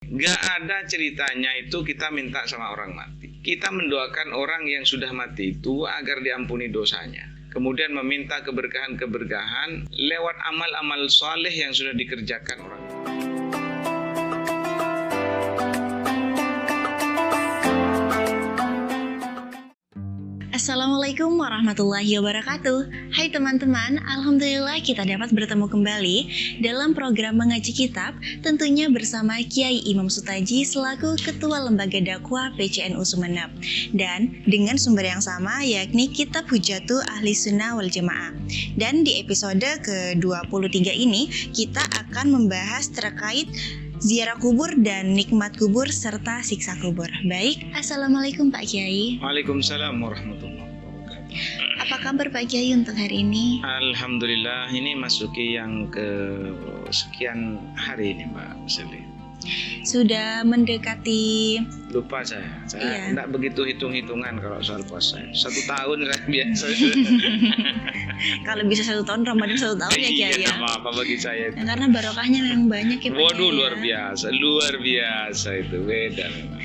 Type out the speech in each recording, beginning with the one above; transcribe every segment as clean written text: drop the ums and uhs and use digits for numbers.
Gak ada ceritanya itu kita minta sama orang mati. Kita mendoakan orang yang sudah mati itu agar diampuni dosanya. Kemudian meminta keberkahan-keberkahan lewat amal-amal soleh yang sudah dikerjakan orang. Assalamualaikum warahmatullahi wabarakatuh. Hai teman-teman, alhamdulillah kita dapat bertemu kembali dalam program Mengaji Kitab, tentunya bersama Kiai Imam Sutaji selaku Ketua Lembaga Dakwah PCNU Sumeneb, dan dengan sumber yang sama yakni Kitab Hujjatu Ahli Sunnah wal Jamaah. Dan di episode ke-23 ini kita akan membahas terkait ziarah kubur dan nikmat kubur serta siksa kubur. Baik, Assalamualaikum Pak Kiai. Waalaikumsalam warahmatullahi wabarakatuh. Apa kabar Pak Kiai untuk hari ini? Alhamdulillah, ini masuki yang ke sekian hari ini Mbak Seli. Sudah mendekati, Lupa saya Iya. tidak begitu hitung-hitungan kalau soal puasa. 1 tahun lah biasa. kalau bisa 1 tahun Ramadan 1 tahun ya Kiai ya. Apa bagi saya. Nah, karena barokahnya memang banyak ya Pak Waduh, Kiai, luar ya. biasa itu, beda memang.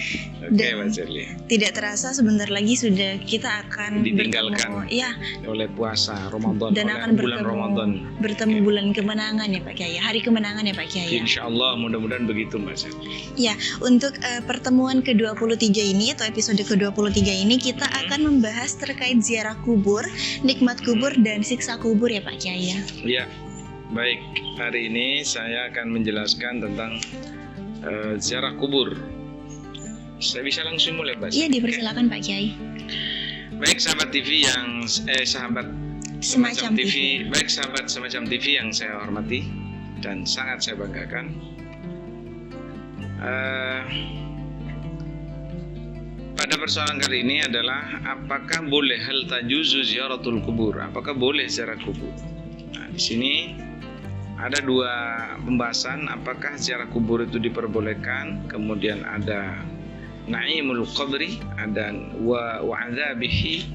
Oke Dan Mbak Seli. Tidak terasa sebentar lagi sudah kita akan Ditinggalkan. bertemu, ya, Oleh puasa Ramadan, dan oleh akan bulan Ramadan. bertemu bulan kemenangan ya Pak Kiai, hari kemenangan ya Pak Kiai. Insya Allah mudah-mudahan begitu Mbak Seli. Ya, untuk pertemuan ke-23 ini atau episode ke-23 ini kita akan membahas terkait ziarah kubur, nikmat kubur dan siksa kubur ya Pak Kiai ya. Ya, baik. Hari ini saya akan menjelaskan tentang ziarah kubur. Saya bisa langsung mulai Mbak. Iya, dipersilakan Pak Kiai. Baik sahabat TV yang sahabat Semacam TV. Baik sahabat Semacam TV yang saya hormati dan sangat saya banggakan. Pada persoalan kali ini adalah apakah boleh hal tajuzu ziaratul kubur? Apakah boleh ziarah kubur? Nah, di sini ada 2 pembahasan, apakah ziarah kubur itu diperbolehkan, kemudian ada naimul qabri, ada wa adzabihi,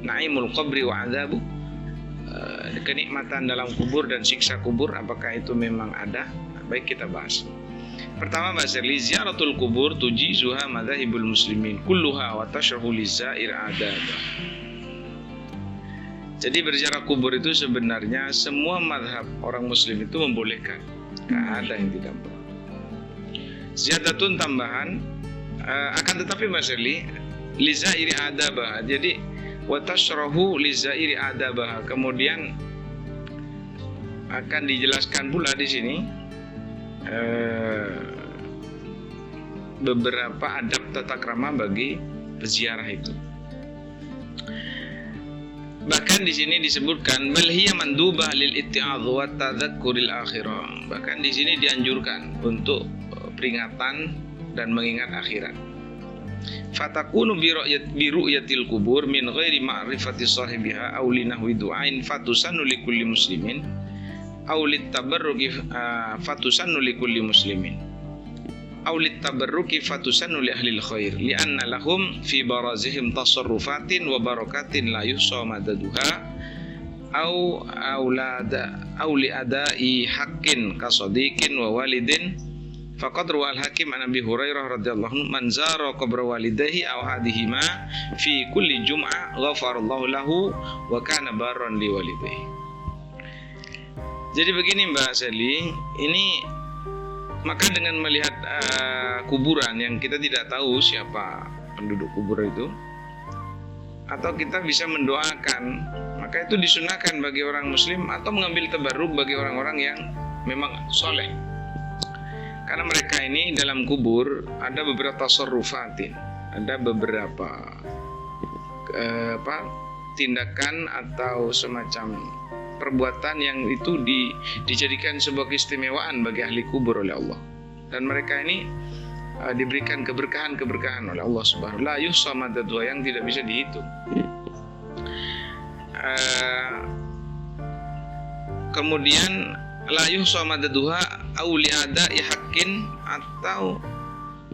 naimul qabri wa adzabu, kenikmatan dalam kubur dan siksa kubur, apakah itu memang ada? Nah, baik, kita bahas. Pertama Mbak Sherly, ziaratul kubur tujizuha madzhabul muslimin kulluha wa tashrahu lizair adaba. Jadi berziarah kubur itu sebenarnya semua mazhab orang muslim itu membolehkan. Tidak ada yang tidak boleh. Ziyadatun tambahan, akan tetapi Mbak Sherly, lizair adaba. Jadi wa tashrahu lizair adaba. Kemudian akan dijelaskan pula di sini beberapa adab tata krama bagi peziarah itu. Bahkan di sini disebutkan bal hiya mandubah lil itti'adh wa tadzakkuril akhirah. Bahkan di sini dianjurkan untuk peringatan dan mengingat akhirat. Fatakunu bi ru'yatil kubur min ghairi ma'rifati sahibiha aw li nahwi du'ain fatusannu likulli muslimin aulit tabarruki fatusannu likulli muslimin aulit tabarruki fatusannu li ahlil khair li'anna lahum fi barazihim tasarrufatin wa barakatin la yuhsa madaduha au li adai haqqin kasadiqin wa walidin faqad rawal hakim an Abi Hurairah radhiyallahu anhu man zara qabra walidayhi aw hadihima fi kulli jum'ah ghafarallahu lahu wa kana barran li walidayhi. Jadi begini Mbak Sherly, ini maka dengan melihat kuburan yang kita tidak tahu siapa penduduk kubur itu, atau kita bisa mendoakan, maka itu disunahkan bagi orang muslim atau mengambil tabarruk bagi orang-orang yang memang soleh. Karena mereka ini dalam kubur ada beberapa tasarrufatin, ada beberapa tindakan atau semacam perbuatan yang itu dijadikan sebuah keistimewaan bagi ahli kubur oleh Allah, dan mereka ini diberikan keberkahan oleh Allah Subhanahu wa taala, la yuhsa madadha, yang tidak bisa dihitung. Kemudian la yuhsa madadha aw li ada'i haqqin, atau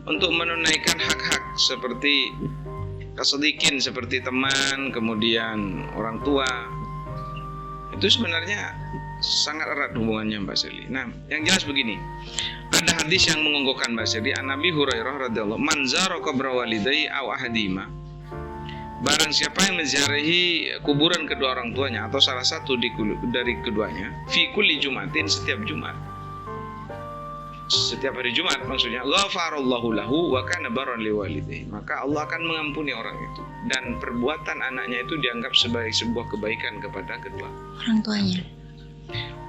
untuk menunaikan hak-hak seperti kasedikin, seperti teman, kemudian orang tua. Itu sebenarnya sangat erat hubungannya Mbak Sherly. Nah, yang jelas begini, Ada hadis yang mengunggulkan bahasa di Nabi Hurairah radhiyallahu man zara qabra walidayhi aw ahadihima. Barang siapa yang menziarahi kuburan kedua orang tuanya atau salah satu dari keduanya, fi kulli Jumatin, setiap Jumat. Setiap hari Jumat maksudnya, ghafarallahu lahu wa kana barran liwalidayhi. Maka Allah akan mengampuni orang itu dan perbuatan anaknya itu dianggap sebagai sebuah kebaikan kepada kedua orang tuanya.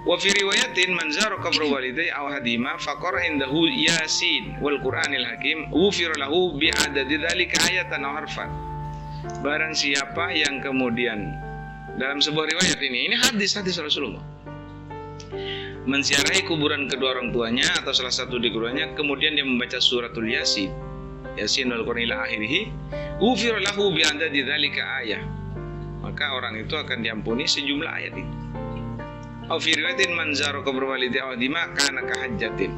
Wa fi riwayatin man zara qabra walidayhi aw hadima faqara indahu Yasin wal Qur'anil Hakim ghufira lahu bi adadi dzalika ayatan aw harfan. Barang siapa yang kemudian dalam sebuah riwayat ini hadis Rasulullah, menziarahi kuburan kedua orang tuanya atau salah satu dari keduanya, kemudian dia membaca suratul Yasin wal Qur'anil akhirih ghufira lahu bi adadi dzalika ayah, maka orang itu akan diampuni sejumlah ayat itu. Au fi riwayatin man zara qabra walidayhi aw hadima kana ka hajjatin.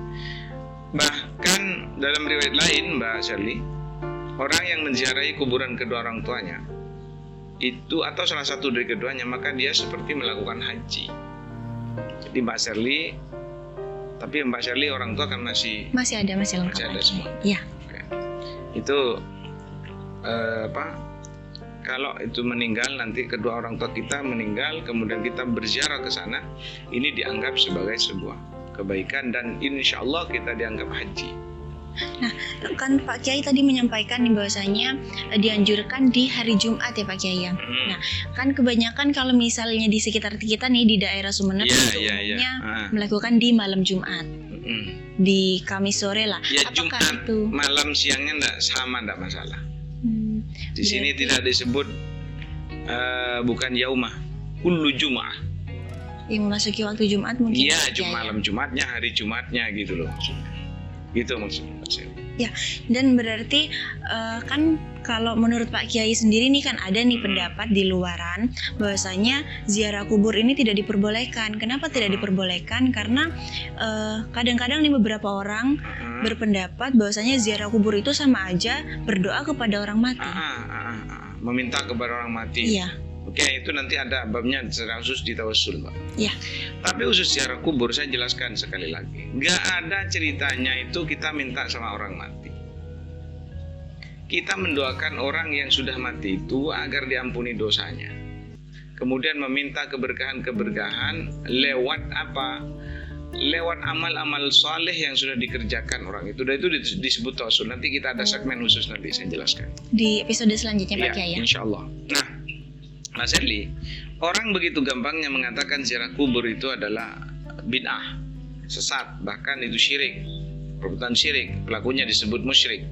Bahkan dalam riwayat lain Mbak Shirley, orang yang menziarahi kuburan kedua orang tuanya itu atau salah satu dari keduanya, maka dia seperti melakukan haji. Jadi Mbak Shirley, tapi Mbak Shirley orang tua kan masih ada lengkap. Masih ada semua. Iya. Oke. Itu kalau itu meninggal, nanti kedua orang tua kita meninggal, kemudian kita berziarah ke sana, ini dianggap sebagai sebuah kebaikan dan insya Allah kita dianggap haji. Nah, kan Pak Kiai tadi menyampaikan nih bahwasanya dianjurkan di hari Jumat ya Pak Kiai ya. Nah, kan kebanyakan kalau misalnya di sekitar kita nih di daerah Sumeneb umumnya melakukan di malam Jumat. Di Kamis sore lah. Ya, apakah Jumat itu malam siangnya enggak masalah. Di sini tidak disebut bukan yaumah, kullu Jum'ah. Yang memasuki waktu Jumat mungkin. Iya, malam Jumatnya, hari Jumatnya gitu loh maksudnya. Gitu maksudnya. Ya, dan berarti kan kalau menurut Pak Kiai sendiri nih kan ada nih pendapat di luaran bahwasanya ziarah kubur ini tidak diperbolehkan. Kenapa tidak diperbolehkan? Karena kadang-kadang nih beberapa orang berpendapat bahwasanya ziarah kubur itu sama aja berdoa kepada orang mati. Meminta kepada orang mati. Iya. Oke, itu nanti ada babnya secara khusus di tawassul, Pak. Iya. Tapi khusus ziarah kubur saya jelaskan sekali lagi. Nggak ada ceritanya itu kita minta sama orang mati. Kita mendoakan orang yang sudah mati itu agar diampuni dosanya. Kemudian meminta keberkahan lewat apa? Lewat amal-amal soleh yang sudah dikerjakan orang itu. Dan itu disebut tawassul. Nanti kita ada segmen khusus nanti saya jelaskan. Di episode selanjutnya Pak Kiai ya. Insya Allah. Nah, Mas Erli, orang begitu gampangnya mengatakan ziarah kubur itu adalah bid'ah, sesat, bahkan itu syirik, perbuatan syirik, pelakunya disebut musyrik.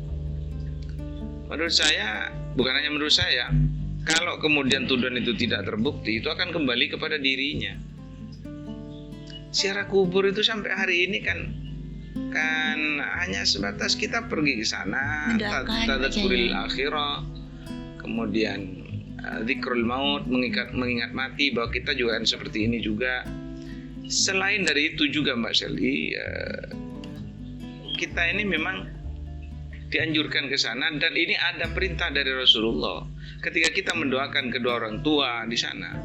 Menurut saya, bukan hanya menurut saya, kalau kemudian tuduhan itu tidak terbukti, itu akan kembali kepada dirinya. Ziarah kubur itu sampai hari ini kan hanya sebatas kita pergi ke sana, tadzakuril akhirah, kemudian zikrul maut, mengingat mati, bahwa kita juga kan seperti ini juga. Selain dari itu juga Mbak Shirley, kita ini memang dianjurkan ke sana dan ini ada perintah dari Rasulullah. Ketika kita mendoakan kedua orang tua di sana,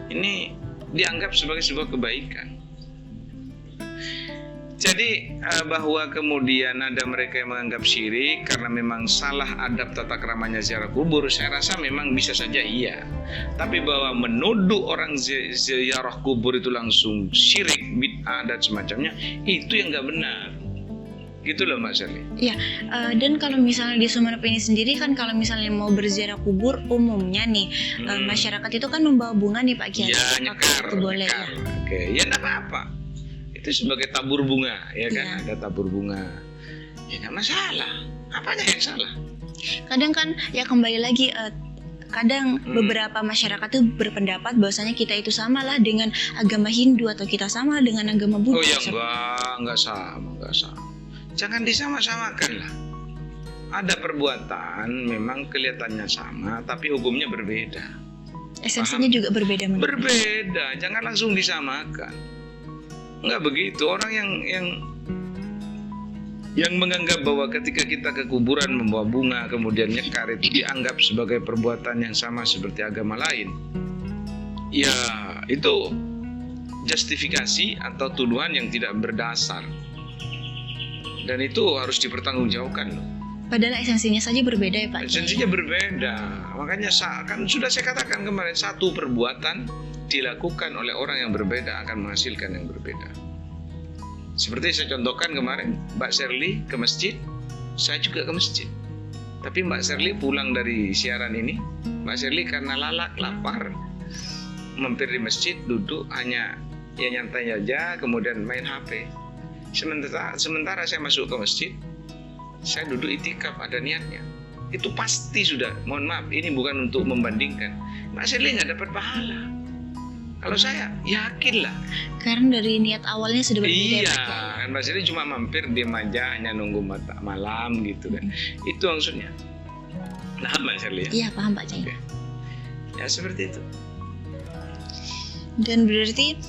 ini dianggap sebagai sebuah kebaikan. Jadi bahwa kemudian ada mereka yang menganggap syirik karena memang salah adab tata keramanya ziarah kubur, saya rasa memang bisa saja iya. Tapi bahwa menuduh orang ziarah kubur itu langsung syirik, bid'ah dan semacamnya, itu yang nggak benar. Gitu loh Mbak Shirley. Iya, dan kalau misalnya di Sumeneb ini sendiri kan kalau misalnya mau berziarah kubur umumnya nih masyarakat itu kan membawa bunga nih Pak Kiai. Ya, nyekar. Itu boleh ya. Oke, ya enggak apa-apa. Itu sebagai tabur bunga, ya kan? Ada tabur bunga. Ya enggak masalah. Apanya yang salah? Kadang kan ya kembali lagi kadang beberapa masyarakat tuh berpendapat bahwasanya kita itu samalah dengan agama Hindu atau kita sama dengan agama Buddha. Oh ya enggak sama. Jangan disama-samakan lah. Ada perbuatan memang kelihatannya sama, tapi hukumnya berbeda. Esensinya juga berbeda. Berbeda, jangan langsung disamakan. Enggak begitu. Orang yang menganggap bahwa ketika kita ke kuburan membawa bunga kemudian nyekar itu dianggap sebagai perbuatan yang sama seperti agama lain, ya itu justifikasi atau tuduhan yang tidak berdasar. Dan itu harus dipertanggungjawabkan loh. Padahal esensinya saja berbeda ya Pak Kiai. Esensinya berbeda. Makanya kan sudah saya katakan kemarin, satu perbuatan dilakukan oleh orang yang berbeda akan menghasilkan yang berbeda. Seperti saya contohkan kemarin, Mbak Sherly ke masjid, saya juga ke masjid. Tapi Mbak Sherly pulang dari siaran ini, Mbak Sherly karena lapar, mampir di masjid, duduk hanya ya nyantai aja, kemudian main HP. Sementara saya masuk ke masjid, saya duduk itikaf, ada niatnya. Itu pasti sudah, mohon maaf, ini bukan untuk membandingkan. Mbak Sherly nggak dapat pahala. Kalau saya, yakinlah. Karena dari niat awalnya sudah berbeda. Iya, kan Mbak Sherly cuma mampir, diam aja, hanya nunggu malam gitu kan. Itu maksudnya. Nah, Mbak Sherly ya? Iya, paham Pak Kiai. Oke. Ya seperti itu. Dan berarti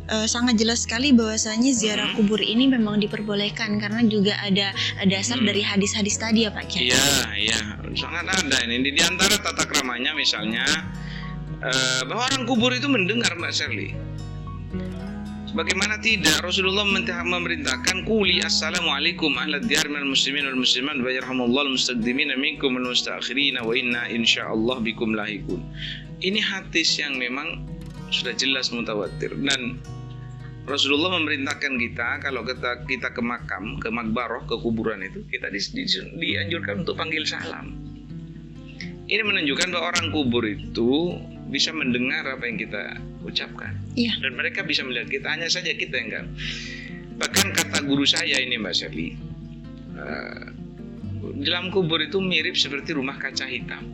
sangat jelas sekali bahwasanya ziarah kubur ini memang diperbolehkan karena juga ada dasar dari hadis-hadis tadi ya Pak Kiai. Iya, sangat ada ini. Di antara tata keramanya misalnya bahwa orang kubur itu mendengar Mbak Sherly. Bagaimana tidak, Rasulullah memerintahkan quli assalamualaikum ahla diyar minal muslimin wal muslimat wa yarhamullahu al-mustaqdimina minkum wal mustaakhirin wa inna insyaallah bikum lahikun. Ini hadis yang memang sudah jelas mutawatir, dan Rasulullah memerintahkan kita kalau kita ke makam, ke makbaroh, ke kuburan itu kita dianjurkan untuk panggil salam. Ini menunjukkan bahwa orang kubur itu bisa mendengar apa yang kita ucapkan. Iya. Dan mereka bisa melihat kita, hanya saja kita yang enggak. Bahkan kata guru saya ini Mbak Sherly, dalam kubur itu mirip seperti rumah kaca hitam.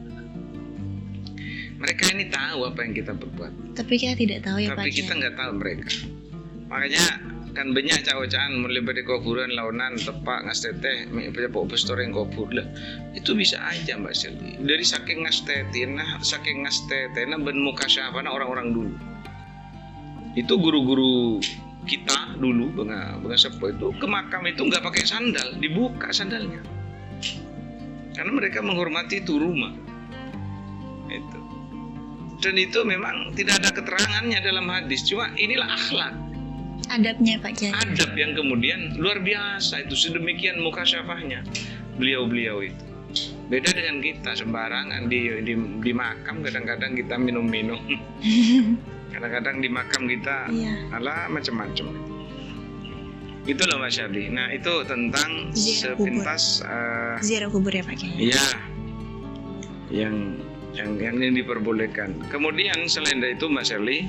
Mereka ini tahu apa yang kita perbuat, tapi kita tidak tahu ya Pak tapi Kiai. kita nggak tahu mereka. Makanya kan banyak cawacan mulai dari kuburan launan tepak ngasteteh punya postor yang kubur lah. Itu bisa aja Mbak Sherly. Dari saking ngastetena ben mukasyafana orang-orang dulu. Itu guru-guru kita dulu bengah sepo itu ke makam itu nggak pakai sandal, dibuka sandalnya. Karena mereka menghormati itu rumah. Itu. Dan itu memang tidak ada keterangannya dalam hadis, cuma inilah akhlak. Adabnya Pak Kiai. Adab yang kemudian luar biasa itu, sedemikian mukasyafahnya beliau-beliau itu. Beda dengan kita sembarangan di makam, kadang-kadang kita minum-minum. Kadang-kadang di makam kita ala macam-macam. Itulah Mas Sherly. Nah, itu tentang sepintas ziarah kubur ya Pak Kiai. Iya. Yang ini diperbolehkan. Kemudian selain dari itu Mbak Sherly,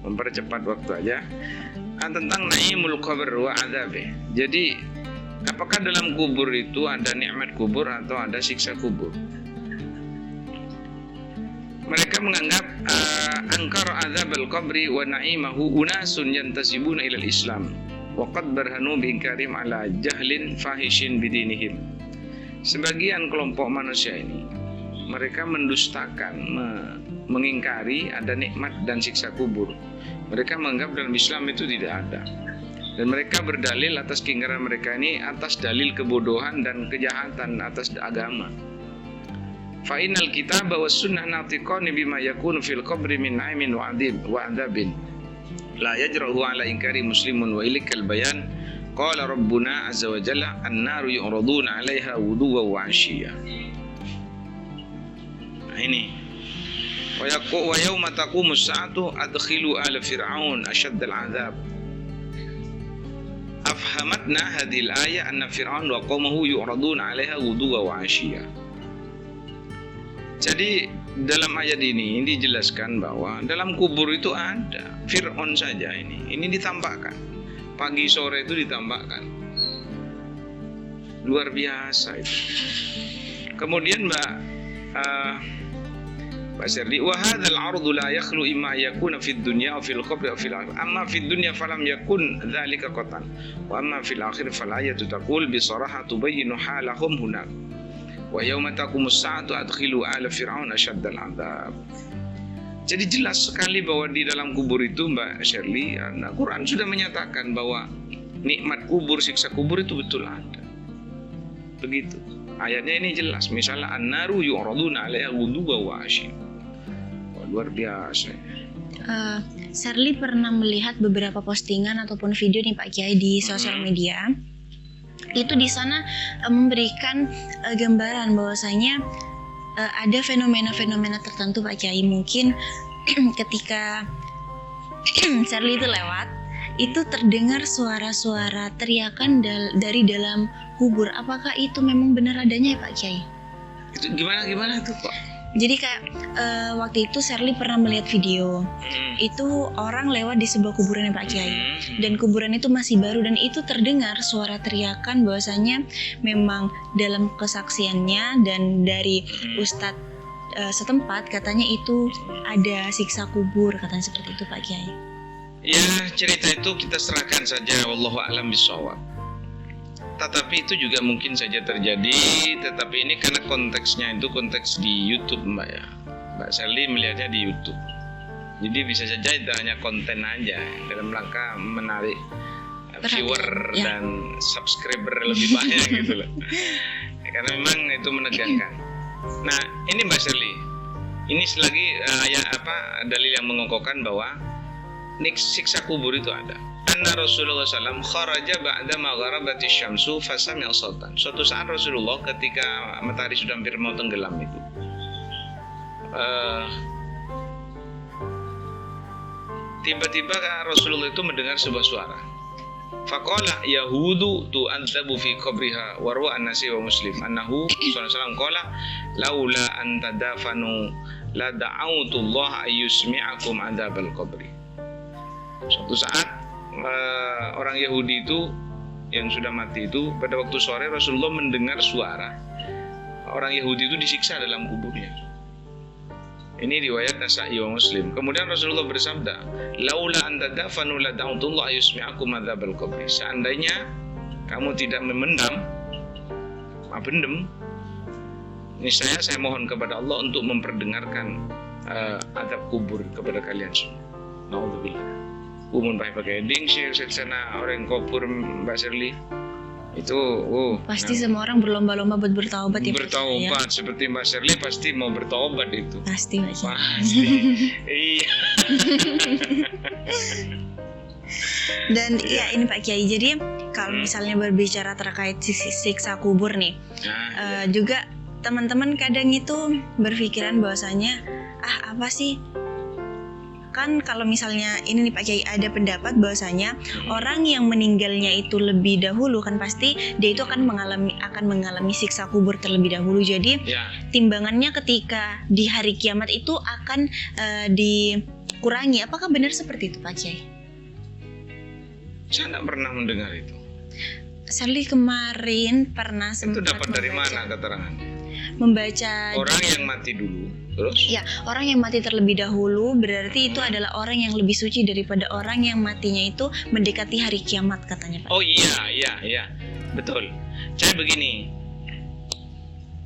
mempercepat waktu aja, tentang naimul qabr wa adzabe. Jadi apakah dalam kubur itu ada nikmat kubur atau ada siksa kubur? Mereka menganggap angkar adzabal qabri wa naimahu unasun yantasibuna ilal Islam wa qad barhanu bi inkarihim ala jahlin fahishin bidinihim. Sebagian kelompok manusia ini mereka mendustakan, mengingkari ada nikmat dan siksa kubur. Mereka menganggap dalam Islam itu tidak ada. Dan mereka berdalil atas keingkaran mereka ini atas dalil kebodohan dan kejahatan atas agama. Fa innal kitaba was sunnah natiqani bima yakunu fil qabri min na'imin wa adzabin. La yajrahu ala inkari muslimun wa ilikal bayan. Qala rabbuna azza wa jalla an-naru yu'raduna 'alaiha wuduwa wa 'ashiyya. Ini wa yauma taqumus sa'atu adkhilu ala fir'aun ashadd al'adzab. Afhamatna hadhihi al-ayah anna fir'aun wa qaumahu yu'raduna 'alaiha ghuduwa wa 'ashiyya. Jadi dalam ayat ini dijelaskan bahwa dalam kubur itu ada Fir'aun saja ini ditambahkan. Pagi sore itu ditambahkan. Luar biasa itu. Kemudian Mbak Sherly, wa hadzal 'ardu la yakhlu imma yakuna fid dunya aw fil qabri aw fil akhir. Amma fid dunya falam yakun dzalika qatan. Wa amma fil akhir fal ayatu taqul bi saraha tubayyinu halahum hunak. Wa yauma taqumus sa'atu adkhilu ala fir'aun ashaddal 'adzab. Jadi jelas sekali bahwa di dalam kubur itu Mbak Sherly, Al-Quran sudah menyatakan bahwa nikmat kubur, siksa kubur itu betul ada. Begitu. Ayatnya ini jelas. Misalnya an-naru yu'raduna 'alaiha ghuduwa wa 'ashiyya. Luar biasa. Sherly pernah melihat beberapa postingan ataupun video nih Pak Kiai di sosial media itu di sana memberikan gambaran bahwasanya ada fenomena-fenomena tertentu Pak Kiai, mungkin ketika Sherly itu lewat, itu terdengar suara-suara teriakan dari dalam kubur. Apakah itu memang benar adanya ya Pak Kiai? Itu gimana tuh Pak? Jadi kayak waktu itu Sherly pernah melihat video. Itu orang lewat di sebuah kuburan ya Pak Kiai. Dan kuburan itu masih baru dan itu terdengar suara teriakan bahwasanya memang dalam kesaksiannya dan dari ustadz setempat katanya itu ada siksa kubur, katanya seperti itu Pak Kiai. Ya, cerita itu kita serahkan saja, wallahu a'lam bishawab. Tetapi itu juga mungkin saja terjadi, tetapi ini karena konteksnya itu konteks di YouTube Mbak ya. Mbak Sherly melihatnya di YouTube. Jadi bisa saja itu hanya konten aja dalam rangka menarik viewer dan subscriber lebih banyak gitu loh. Karena memang itu menegangkan. Nah, ini Mbak Sherly. Ini selagi dalil yang mengokohkan bahwa siksa kubur itu ada. Anna Rasulullah SAW kharaja ba'da magharabati syamsu fasami'a sautan. Suatu saat Rasulullah ketika matahari sudah hampir mau tenggelam itu, tiba-tiba Rasulullah itu mendengar sebuah suara. Faqala yahudu tu'adzabu fi qabriha wa ru'a an-nasi wa muslim annahu sallallahu alaihi wasallam qala laula an tadafanu la da'autu Allah ayyusmi'akum adzabal qabri. Suatu saat orang Yahudi itu yang sudah mati itu pada waktu sore Rasulullah mendengar suara orang Yahudi itu disiksa dalam kuburnya. Ini riwayat Nasa'i wa Muslim. Kemudian Rasulullah bersabda, "Laula an tadafanu la da'utullah ayusmi'akum adzabal qabri." Seandainya kamu tidak memendam, niscaya saya mohon kepada Allah untuk memperdengarkan azab kubur kepada kalian semua. Nauzubillah. Umun pakai dingsir seksana orang kubur Mbak Sherly. Itu pasti semua orang berlomba-lomba buat bertaubat ya. Bertaubat seperti Mbak Sherly pasti mau bertaubat itu. Pasti Mbak Sherly. Pasti. Iya. Dan ya ini Pak Kiai. Jadi kalau misalnya berbicara terkait siksa kubur nih, juga teman-teman kadang itu berpikiran bahwasanya apa sih? Kan kalau misalnya ini nih Pak Kiai ada pendapat bahwasanya orang yang meninggalnya itu lebih dahulu kan pasti dia itu akan mengalami siksa kubur terlebih dahulu. Jadi timbangannya ketika di hari kiamat itu akan dikurangi. Apakah benar seperti itu Pak Kiai? Saya tidak pernah mendengar itu. Sherly kemarin pernah sempat. Itu dapat dari mana keterangannya? Membaca orang yang mati dulu. Terus? Ya, orang yang mati terlebih dahulu berarti itu adalah orang yang lebih suci daripada orang yang matinya itu mendekati hari kiamat katanya Pak. Oh iya, betul. Saya begini.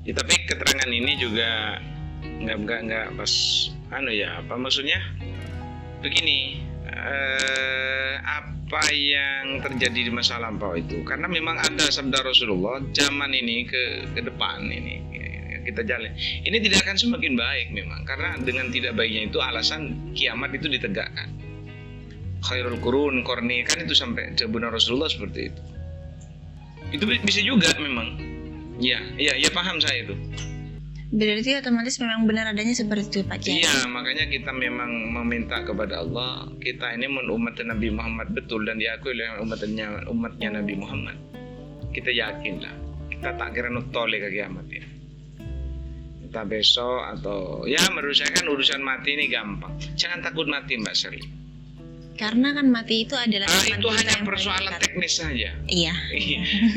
Ya, tapi keterangan ini juga nggak pas. Apa maksudnya? Begini, apa yang terjadi di masa lampau itu? Karena memang ada sabda Rasulullah zaman ini ke depan ini. Kita jalan. Ini tidak akan semakin baik memang karena dengan tidak baiknya itu alasan kiamat itu ditegakkan. Khairul qurun qarni kan itu sampai benar Rasulullah seperti itu. Itu bisa juga memang. Ya paham saya itu. Berarti otomatis memang benar adanya seperti itu Pak Kiai. Iya, makanya kita memang meminta kepada Allah, kita ini umat Nabi Muhammad betul dan diakui oleh umatnya Nabi Muhammad. Kita yakinlah. Kita tak kira nutole ke kiamat ya. Kita besok atau menurut saya kan urusan mati ini gampang. Jangan takut mati Mbak Sherly. Karena kan mati itu adalah itu hanya persoalan teknis saja. Iya.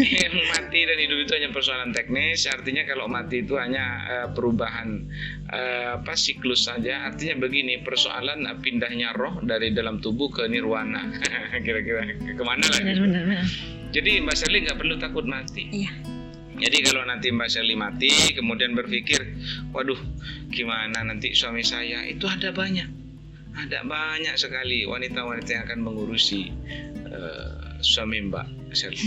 Yang mati dan hidup itu hanya persoalan teknis. Artinya kalau mati itu hanya perubahan siklus saja. Artinya begini, persoalan pindahnya roh dari dalam tubuh ke nirwana. Kira-kira kemana lagi? Benar. Jadi Mbak Sherly nggak perlu takut mati. Iya. Jadi kalau nanti Mbak Sherly mati, kemudian berpikir, waduh, gimana nanti suami saya? Itu ada banyak sekali wanita-wanita yang akan mengurusi suami Mbak Sherly.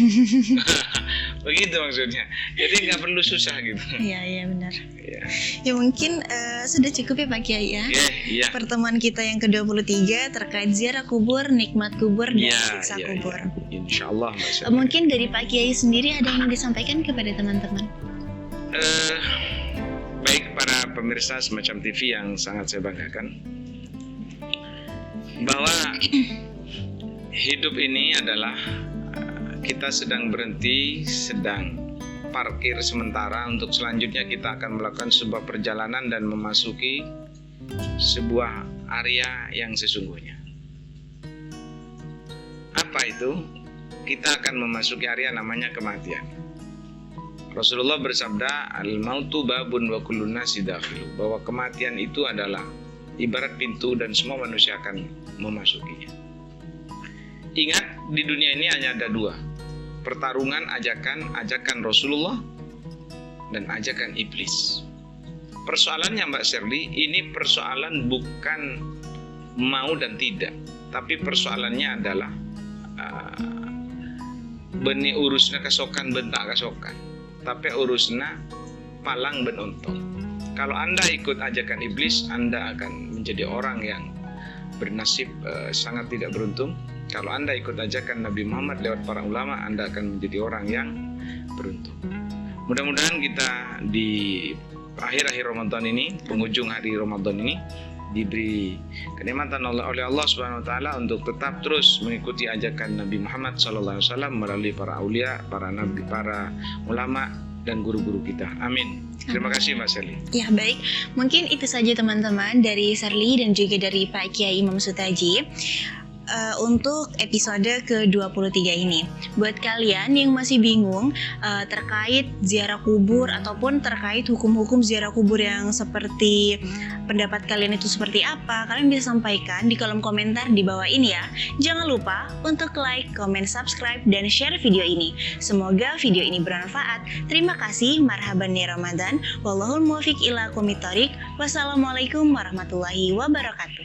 Begitu maksudnya. Jadi nggak perlu susah gitu. Iya benar. Ya. Ya mungkin sudah cukup ya Pak Kiai ya. Iya. Pertemuan kita yang ke-23 terkait ziarah kubur, nikmat kubur dan siksa kubur. Insya Allah Mbak Shelly. Mungkin dari Pak Kiai sendiri ada yang disampaikan kepada teman-teman? Baik para pemirsa semacam TV yang sangat saya banggakan, bahwa hidup ini adalah kita sedang berhenti, sedang parkir sementara untuk selanjutnya kita akan melakukan sebuah perjalanan dan memasuki sebuah area yang sesungguhnya. Apa itu? Kita akan memasuki area namanya kematian. Rasulullah bersabda, al-mautu babun wa kullun nasi dakhilu, bahwa kematian itu adalah ibarat pintu dan semua manusia akan memasukinya. Ingat, di dunia ini hanya ada dua, pertarungan ajakan Rasulullah dan ajakan iblis. Persoalannya Mbak Sherly, ini persoalan bukan mau dan tidak, tapi persoalannya adalah beni urusna kasokan bentak kasokan, tapi urusna palang benontong. Kalau Anda ikut ajakan iblis, Anda akan menjadi orang yang bernasib sangat tidak beruntung. Kalau Anda ikut ajakan Nabi Muhammad lewat para ulama, Anda akan menjadi orang yang beruntung. Mudah-mudahan kita di akhir-akhir Ramadan ini, penghujung hari Ramadan ini, diberi kenikmatan oleh Allah Subhanahu wa taala untuk tetap terus mengikuti ajakan Nabi Muhammad SAW melalui para aulia, para nabi, para ulama dan guru-guru kita. Amin. Terima kasih Mbak Sherly. Ya baik, mungkin itu saja teman-teman dari Sherly dan juga dari Pak Kiai Imam Sutaji untuk episode ke-23 ini. Buat kalian yang masih bingung terkait ziarah kubur ataupun terkait hukum-hukum ziarah kubur yang seperti pendapat kalian itu seperti apa, kalian bisa sampaikan di kolom komentar di bawah ini ya. Jangan lupa untuk like, comment, subscribe, dan share video ini. Semoga video ini bermanfaat. Terima kasih. Marhaban ya Ramadan. Wallahul muwaffiq ila aqwamit thoriq. Wassalamualaikum warahmatullahi wabarakatuh.